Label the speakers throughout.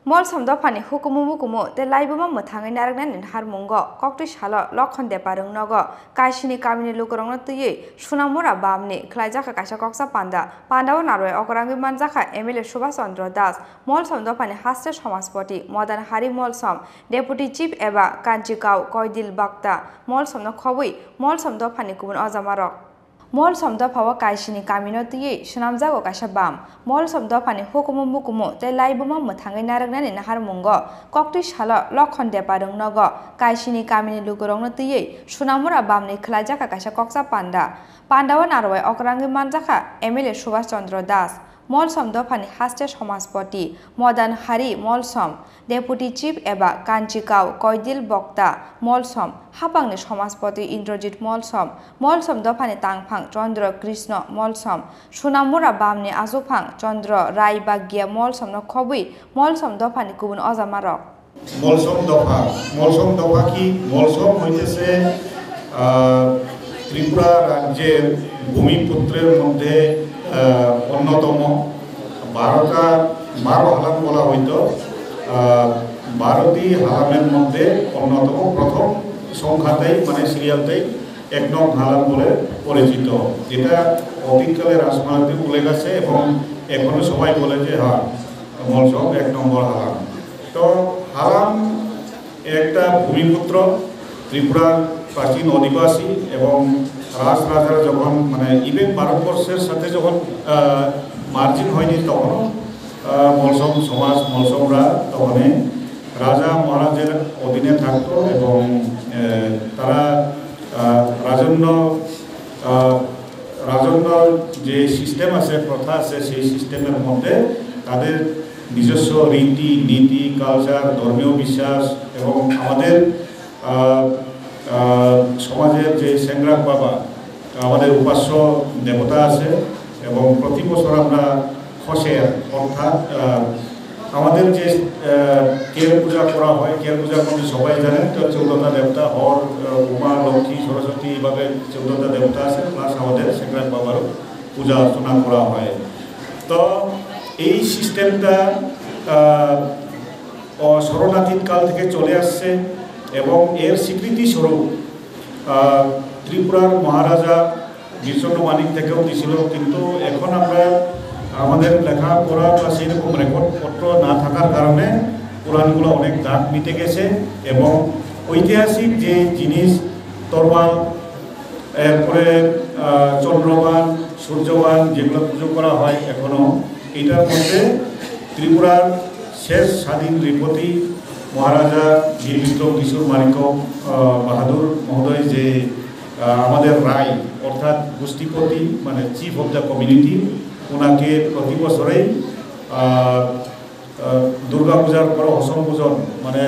Speaker 1: मल समद फानि हुकुमु मुकुमु ते लाइबमा मोथाङै नारगनानै हारमुंगो कक्टि सालो लखन दे पारुं नगो काइसिनि कामिनि लुकरंनो तुयै सुनामुरा बामनि खलाइजाखा काइसा कक्सा पान्डाव नारवे अकरांगि मानजाखा एमएलए सुभाष चंद्र दास मल समद फानि हास्य समाजपति मदन हारि मल सम डेपुटी चीफ एबा कान्चिकाव कयदिल बक्ता मल समद खबै मल समद फानि गुबुन अजामारक मल समद फावा काइसिनि कामिनो तुयै सुनामजागो काइसा बाम मल समद फानि हुकुमु मुकुमु ते लाइबमा मोथाङै नारगनानै हारमुंगो कक्टि सालो लखन दे पारुं नगो काइसिनि कामिनि लुकरंनो तुयै सुनामुरा बामनि खलाइजाखा काइसा कक्सा पान्डाव नारवे अकरांगि मानजाखा एमएलए सुभाष चंद्र दास मल समद फानि हास्य समाजपति मदन हारि मल सम डेपुटी चीफ एबा कान्चिकाव कयदिल बक्ता मल सम हापांनि समाजपति इन्द्रजित मल समद फानि तांफां चंद्र कृष्ण मल सम सुनामुरा बामनि आजुफां चंद्र राय बागिया मल समनो खबै मल समद फानि गुबुन अजामारक
Speaker 2: मलसम दफा की मलसम হইতেছে ত্রিপুরা রাজ্যের ভূমিপুত্রের মধ্যে অন্যতম 12 হালাম বলা হইতো 12টি হালামের মধ্যে অন্যতম প্রথম সংখ্যাতেই মানে সিরিয়ালতেই 1 নং হালাম বলে পরিচিত যেটা অতীতকালে রাজমাতে বলে গেছে এবং এখনো সবাই বলে যে হ্যাঁ মলসম 1 নম্বর হালাম তো হালাম একটা ভূমিপুত্র ত্রিপুরার প্রাচীন অধিবাসী এবং রাজরাজারা যখন মানে ইভেন ভারতবর্ষের সাথে যখন মার্জিন হয়নি তখনও মলসম সমাজ মলসমরা তখন রাজা মহারাজের অধীনে থাকতো এবং তারা রাজন্য যে সিস্টেম আছে প্রথা আছে সেই সিস্টেমের মধ্যে তাদের নিজস্ব রীতি নীতি কালচার ধর্মীয় বিশ্বাস এবং আমাদের সমাজের যে সেংগ্রাম বাবা আমাদের উপাস্য দেবতা আছে এবং প্রতি বছর আমরা খসের অর্থাৎ আমাদের যে কের পূজা করা হয় কের পূজার মধ্যে সবাই জানেন তো 14টা দেবতা হর উমা লক্ষ্মী সরস্বতী এইভাবে 14টা দেবতা আছে প্লাস আমাদের সেংগ্রাম বাবারও পূজা অর্চনা করা হয় তো এই সিস্টেমটা শরণাতীত কাল থেকে চলে আসছে এবং এর স্বীকৃতি স্বরূপ ত্রিপুরার মহারাজা বীরচন্দ্র মানিক থেকেও দিয়েছিল কিন্তু এখন আমরা আমাদের লেখাপড়া বা সেরকম রেকর্ডপত্র না থাকার কারণে পুরাণগুলো অনেক দাগ মিটে গেছে এবং ঐতিহাসিক যে জিনিস তরবাল এরপরে চন্দ্রবান সূর্যবান যেগুলো পুজো করা হয় এখনও এটার মধ্যে ত্রিপুরার শেষ স্বাধীন নৃপতি মহারাজা বীর বিক্রম কিশোর মানিক্য বাহাদুর মহোদয় যে আমাদের রায় অর্থাৎ গোষ্ঠীপতি মানে চিফ অফ দ্য কমিউনিটি ওনাকে প্রতি বছরেই দুর্গা পূজার পর অসম পূজন মানে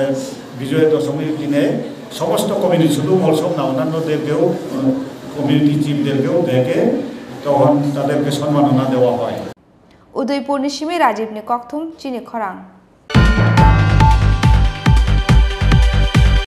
Speaker 2: বিজয় দশমীর দিনে সমস্ত কমিউনিটি শুধু মলসম না অন্যান্যদেরকেও কমিউনিটি চিফদেরকেও দেখে তখন তাদেরকে সম্মাননা দেওয়া হয়
Speaker 1: উদয়পুর নিশিমে রাজীব নি ককথুম চিনি খরাং।